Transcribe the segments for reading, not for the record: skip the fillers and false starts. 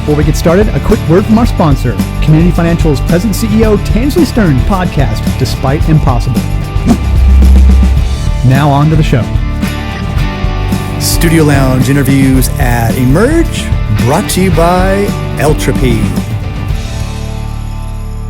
Before we get started, a quick word from our sponsor, Community Financial's President CEO Tansley Stern podcast, Despite Impossible. Now on to the show. Studio Lounge interviews at Emerge, brought to you by Eltropy.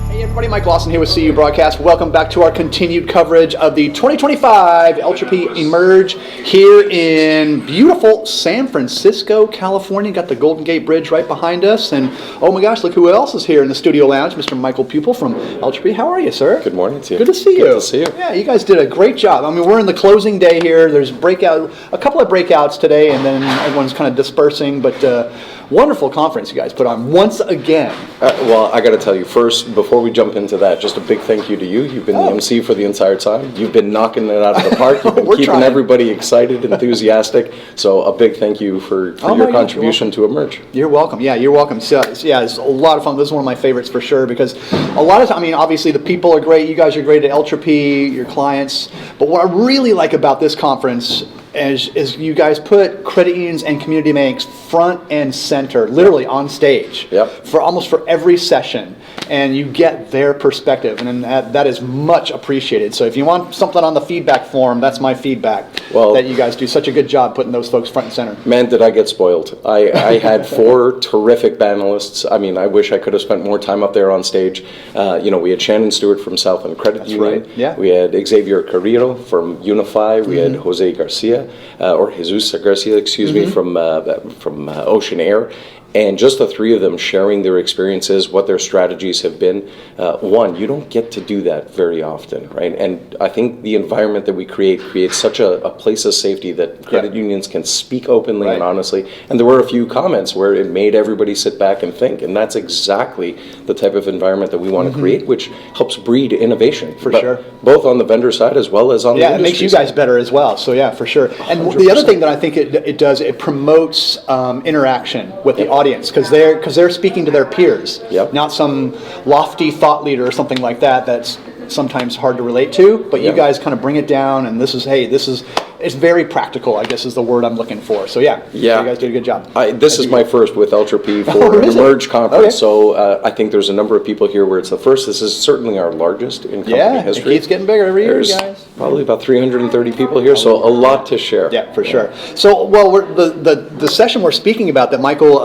Hey everybody, Mike Lawson here with CU Broadcast. Welcome back to our continued coverage of the 2025 Eltropy Emerge here in beautiful San Francisco, California. Got the Golden Gate Bridge right behind us. And oh my gosh, look who else is here in the Studio Lounge, Mr. Michael Pupil from Eltropy. How are you, sir? Good morning to you. Good to see you. Good to see you. Yeah, you guys did a great job. I mean, we're in the closing day here. There's a couple of breakouts today, and then everyone's kind of dispersing, but wonderful conference you guys put on once again. Well, I got to tell you first, before we jump into that, just a big thank you to you. You've been the MC for the entire time. You've been knocking it out of the park. You've been keeping everybody excited, enthusiastic. So a big thank you for your contribution to Emerge. You're welcome. Yeah, you're welcome. So, yeah, it's a lot of fun. This is one of my favorites for sure because a lot of times, I mean, obviously the people are great. You guys are great at Eltropy, your clients. But what I really like about this conference is you guys put credit unions and community banks front and center, literally on stage, for almost for every session, and you get their perspective, and that is much appreciated. So if you want something on the feedback form, that's my feedback. Well, that you guys do such a good job putting those folks front and center. Man, did I get spoiled. I had 4 terrific panelists. I mean, I wish I could have spent more time up there on stage. We had Shannon Stewart from Southland Credit Union. Right. Yeah. We had Xavier Carrillo from Unify. We had Jose Garcia. Or Jesus Garcia, excuse me, from Ocean Air. And just the 3 of them sharing their experiences, what their strategies have been. One, you don't get to do that very often, right? And I think the environment that we creates such a place of safety that credit unions can speak openly and honestly. And there were a few comments where it made everybody sit back and think. And that's exactly the type of environment that we want to create, which helps breed innovation. For sure. Both on the vendor side as well as on the industry it makes you guys better as well. So yeah, for sure. And 100%. The other thing that I think it does, it promotes interaction with the audience because they're speaking to their peers, not some lofty thought leader or something like that that's sometimes hard to relate to, but you guys kind of bring it down, and it's very practical, I guess is the word I'm looking for. So you guys did a good job. This is my first with Eltropy for an Emerge conference, so I think there's a number of people here where it's the first. This is certainly our largest in company history. It keeps getting bigger every year, guys. Probably about 330 people here, so a lot to share. Yeah, for sure. So, the session we're speaking about that Michael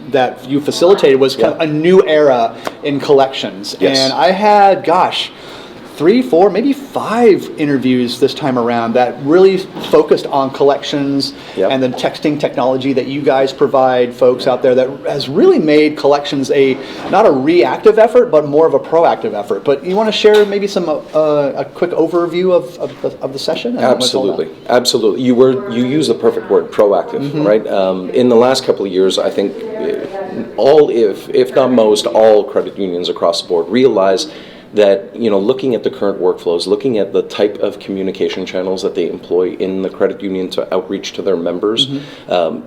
that you facilitated was kind of a new era in collections. Yes. And I had, 3, 4, maybe 5 interviews this time around that really focused on collections and the texting technology that you guys provide folks out there that has really made collections not a reactive effort, but more of a proactive effort. But you want to share maybe a quick overview of the session? Absolutely. You use the perfect word, proactive, right? In the last couple of years, I think if not most, all credit unions across the board realize that, looking at the current workflows, looking at the type of communication channels that they employ in the credit union to outreach to their members,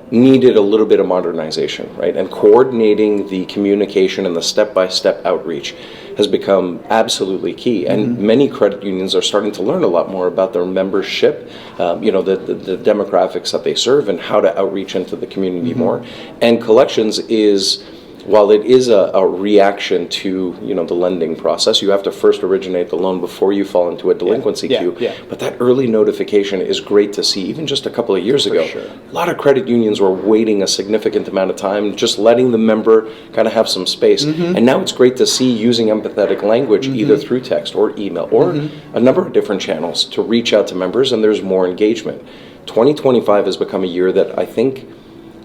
needed a little bit of modernization, right? And coordinating the communication and the step-by-step outreach has become absolutely key. And many credit unions are starting to learn a lot more about their membership, the demographics that they serve and how to outreach into the community more. And collections is, while it is a reaction to the lending process, you have to first originate the loan before you fall into a delinquency queue. But that early notification is great to see. Even just a couple of years ago, a lot of credit unions were waiting a significant amount of time, just letting the member kind of have some space. And now it's great to see using empathetic language either through text or email or a number of different channels to reach out to members, and there's more engagement. 2025 has become a year that I think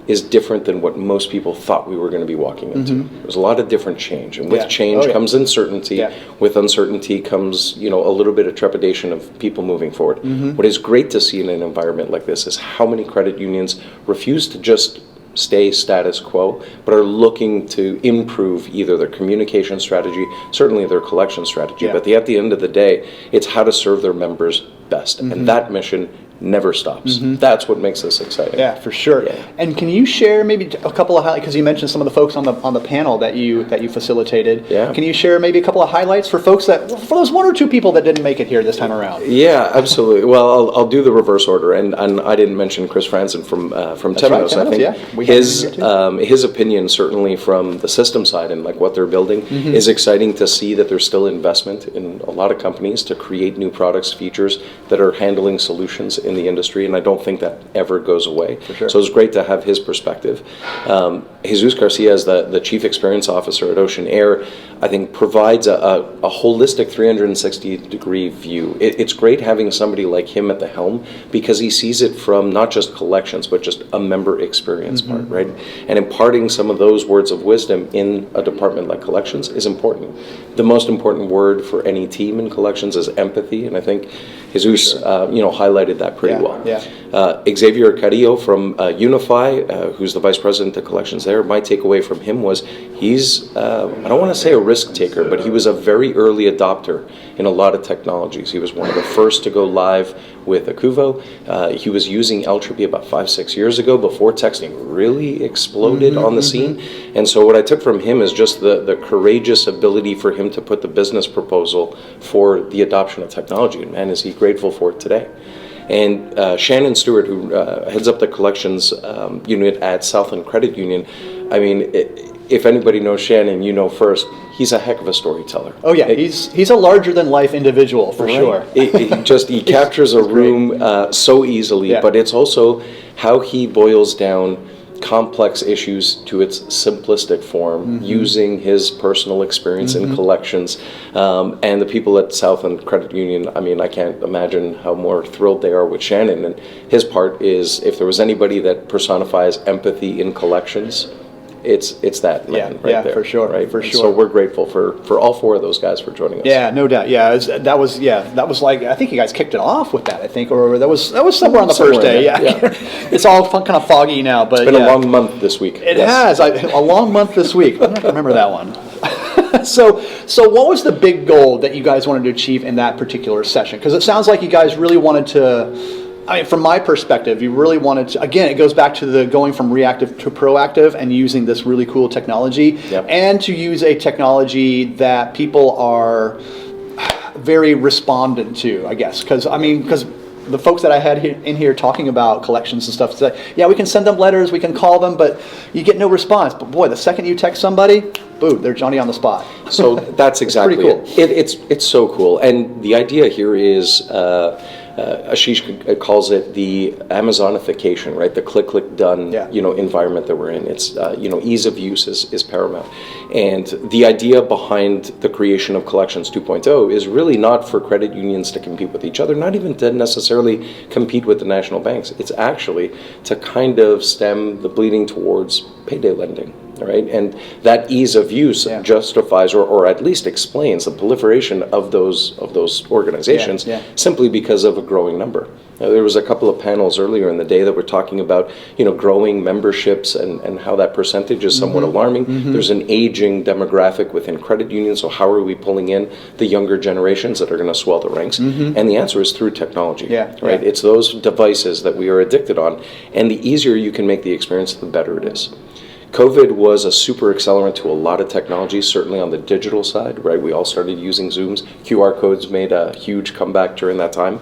is different than what most people thought we were going to be walking into. There's a lot of different change, and with change comes uncertainty. With uncertainty comes, a little bit of trepidation of people moving forward. What is great to see in an environment like this is how many credit unions refuse to just stay status quo, but are looking to improve either their communication strategy, certainly their collection strategy, but at the end of the day, it's how to serve their members best. And that mission never stops. That's what makes this exciting. Yeah, for sure. Yeah. And can you share maybe a couple of highlights, because you mentioned some of the folks on the panel that you facilitated. Yeah. Can you share maybe a couple of highlights for folks for those one or two people that didn't make it here this time around? Yeah, absolutely. Well, I'll do the reverse order, and I didn't mention Chris Franzen from Temenos. Temenos, I think yeah. We have him here his opinion, certainly from the system side and like what they're building, is exciting to see that there's still investment in a lot of companies to create new products, features that are handling solutions in the industry, and I don't think that ever goes away. For sure. So it's great to have his perspective. Jesus Garcia, as the Chief Experience Officer at Ocean Air, I think provides a holistic 360-degree view. It's great having somebody like him at the helm because he sees it from not just collections, but just a member experience part, right? And imparting some of those words of wisdom in a department like collections is important. The most important word for any team in collections is empathy, and I think Jesus, highlighted that pretty well. Yeah. Xavier Carrillo from Unify, who's the Vice President of Collections there, my takeaway from him was he's, I don't want to say a risk taker, but he was a very early adopter in a lot of technologies. He was one of the first to go live with Akuvo. He was using Eltropy about 5-6 years ago before texting really exploded on the scene. And so what I took from him is just the courageous ability for him to put the business proposal for the adoption of technology. And man, is he grateful for it today. And Shannon Stewart, who heads up the collections unit at Southland Credit Union, I mean, if anybody knows Shannon, you know first, he's a heck of a storyteller. Oh yeah, he's a larger than life individual for sure. He captures a room so easily, but it's also how he boils down complex issues to its simplistic form using his personal experience in collections. And the people at Southland Credit Union, I mean, I can't imagine how more thrilled they are with Shannon. And his part is, if there was anybody that personifies empathy in collections, it's that man right there. For sure, right? For sure. So we're grateful for all four of those guys for joining us. Yeah, no doubt. Yeah, that was like, I think you guys kicked it off with that. I think, or that was somewhere on the first day. Yeah. It's all kind of foggy now, but it's been a long month this week. It has a long month this week. I'm not gonna remember that one. So what was the big goal that you guys wanted to achieve in that particular session? Because it sounds like you guys really wanted to. I mean, from my perspective, you really wanted to, again, it goes back to the going from reactive to proactive and using this really cool technology, and to use a technology that people are very respondent to, I guess. Because the folks that I had in here talking about collections and stuff said, yeah, we can send them letters, we can call them, but you get no response. But boy, the second you text somebody, boom, they're Johnny on the spot. So that's exactly cool. It's so cool. And the idea here is, Ashish calls it the Amazonification, right? The click done, environment that we're in. It's ease of use is paramount, and the idea behind the creation of Collections 2.0 is really not for credit unions to compete with each other, not even to necessarily compete with the national banks. It's actually to kind of stem the bleeding towards payday lending. Right, and that ease of use justifies, or at least explains, the proliferation of those organizations simply because of a growing number. Now, there was a couple of panels earlier in the day that were talking about growing memberships and how that percentage is somewhat alarming. There's an aging demographic within credit unions, so how are we pulling in the younger generations that are going to swell the ranks? And the answer is through technology. Right, it's those devices that we are addicted on, and the easier you can make the experience, the better it is. COVID was a super accelerant to a lot of technologies, certainly on the digital side, right? We all started using Zooms. QR codes made a huge comeback during that time.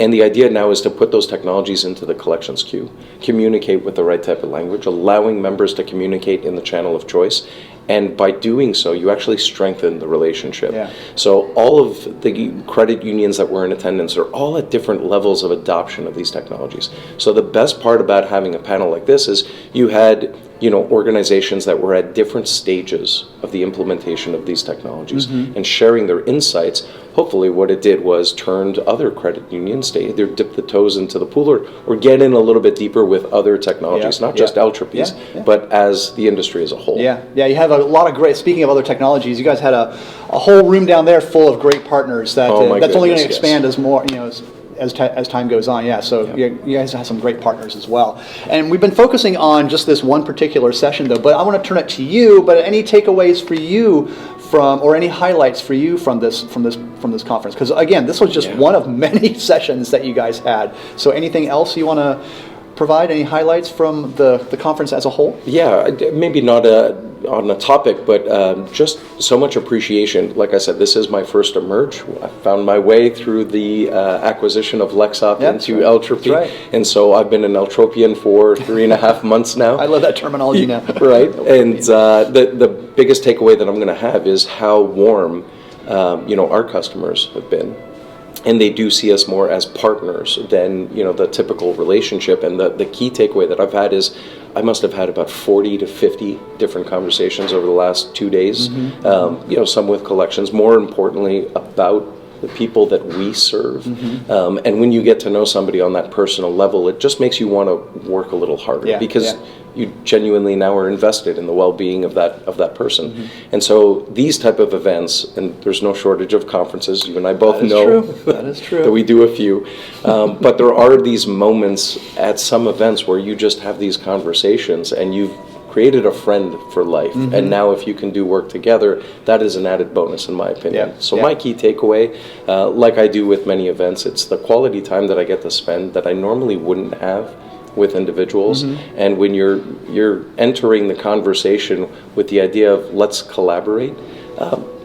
And the idea now is to put those technologies into the collections queue, communicate with the right type of language, allowing members to communicate in the channel of choice. And by doing so, you actually strengthen the relationship. So all of the credit unions that were in attendance are all at different levels of adoption of these technologies. So the best part about having a panel like this is you had organizations that were at different stages of the implementation of these technologies and sharing their insights. Hopefully what it did was turned other credit unions to either dip the toes into the pool or get in a little bit deeper with other technologies, not just Eltropy's, but as the industry as a whole. Yeah, you have a lot of great, speaking of other technologies, you guys had a whole room down there full of great partners that's only going to expand as more, as time goes on. Yeah, so you guys have some great partners as well. And we've been focusing on just this one particular session, though. But I want to turn it to you. But any takeaways for you or any highlights for you from this conference? Because again, this was just one of many sessions that you guys had. So anything else you want to provide? Any highlights from the conference as a whole? Yeah, maybe not on a topic, but just so much appreciation. Like I said, this is my first emerge. I found my way through the acquisition of Lexop into Eltropy. Right. And so I've been an Eltropian for 3.5 months now. I love that terminology now. Right. And the biggest takeaway that I'm going to have is how warm our customers have been. And they do see us more as partners than the typical relationship. And the key takeaway that I've had is I must have had about 40 to 50 different conversations over the last 2 days. Some with collections. More importantly, about the people that we serve. And when you get to know somebody on that personal level, it just makes you want to work a little harder because you genuinely now are invested in the well-being of that person. And so these type of events, and there's no shortage of conferences, you and I both know that is true. that we do a few, but there are these moments at some events where you just have these conversations and you've created a friend for life. And now if you can do work together, that is an added bonus in my opinion. So my key takeaway, like I do with many events, it's the quality time that I get to spend that I normally wouldn't have with individuals. And when you're entering the conversation with the idea of let's collaborate,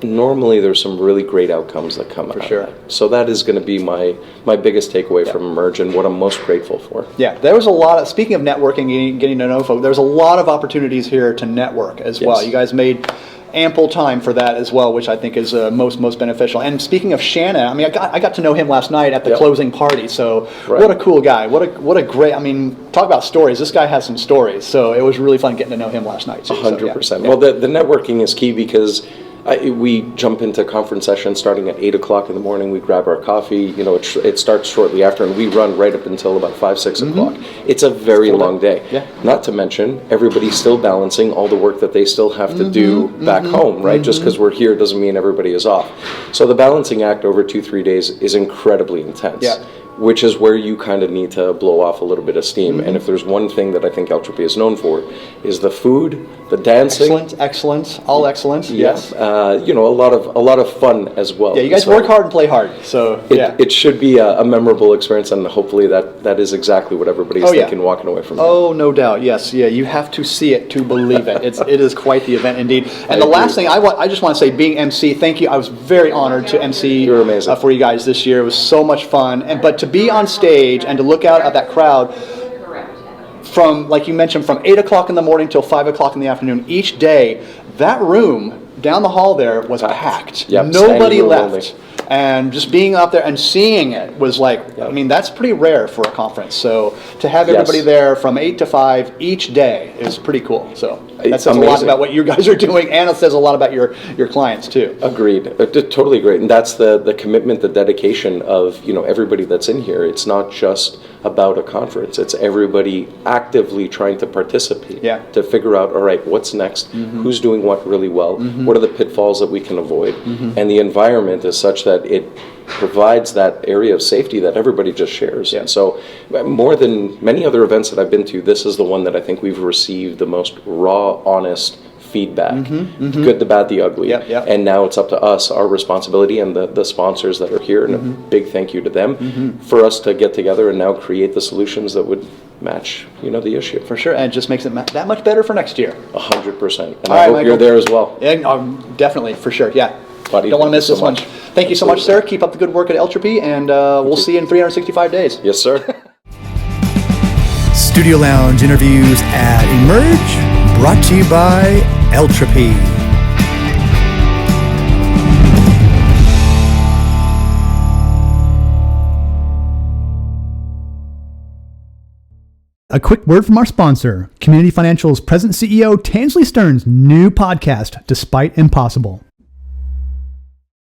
normally there's some really great outcomes that come out of that. So that is going to be my biggest takeaway from Emerge and what I'm most grateful for. Yeah, there was a lot of, speaking of networking and getting to know folks, there's a lot of opportunities here to network as well. You guys made ample time for that as well, which I think is most beneficial. And speaking of Shannon, I mean, I got to know him last night at the closing party. So what a cool guy! What a great! I mean, talk about stories. This guy has some stories. So it was really fun getting to know him last night. 100%. Well, the networking is key because we jump into conference sessions starting at 8 o'clock in the morning. We grab our coffee. It starts shortly after, and we run right up until about 5, 6 o'clock. It's a very long day. Not to mention, everybody's still balancing all the work that they still have to do back home, right? Just because we're here doesn't mean everybody is off. So the balancing act over 2-3 days is incredibly intense. Which is where you kind of need to blow off a little bit of steam. And if there's one thing that I think Eltropy is known for, is the food, the dancing. Excellence, all excellence. Yes. A lot of fun as well. Yeah, you guys work hard and play hard. So it should be a memorable experience, and hopefully that is exactly what everybody's thinking walking away from. Oh, no doubt. Yes. Yeah, you have to see it to believe it. It is quite the event indeed. And the last thing I just want to say, being MC, thank you. I was very honored to MC You're amazing. For you guys this year. It was so much fun. But to be on stage and to look out at that crowd from, like you mentioned, from 8 o'clock in the morning till 5 o'clock in the afternoon each day, that room down the hall there was packed. Nobody left. And just being out there and seeing it was like, I mean, that's pretty rare for a conference. So to have everybody there from 8 to 5 each day is pretty cool. So that says a lot about what you guys are doing, and it says a lot about your clients too. Agreed. Totally agreed. And that's the commitment, the dedication of everybody that's in here. It's not just about a conference. It's everybody actively trying to participate to figure out, all right, what's next? Who's doing what really well? What are the pitfalls that we can avoid? And the environment is such that it provides that area of safety that everybody just shares. And so more than many other events that I've been to, this is the one that I think we've received the most raw, honest feedback, good, the bad, the ugly. And now it's up to us, our responsibility, and the sponsors that are here, and a big thank you to them for us to get together and now create the solutions that would match the issue. For sure, and it just makes it that much better for next year. 100%. And I hope you're there as well. Yeah, definitely, for sure, Buddy, don't want to miss this one. Thank you so much, sir. Keep up the good work at Eltropy, and we'll see you in 365 days. Yes, sir. Studio Lounge interviews at Emerge, brought to you by Eltropy. A quick word from our sponsor, Community Financial's present CEO, Tansley Stern's new podcast, Despite Impossible.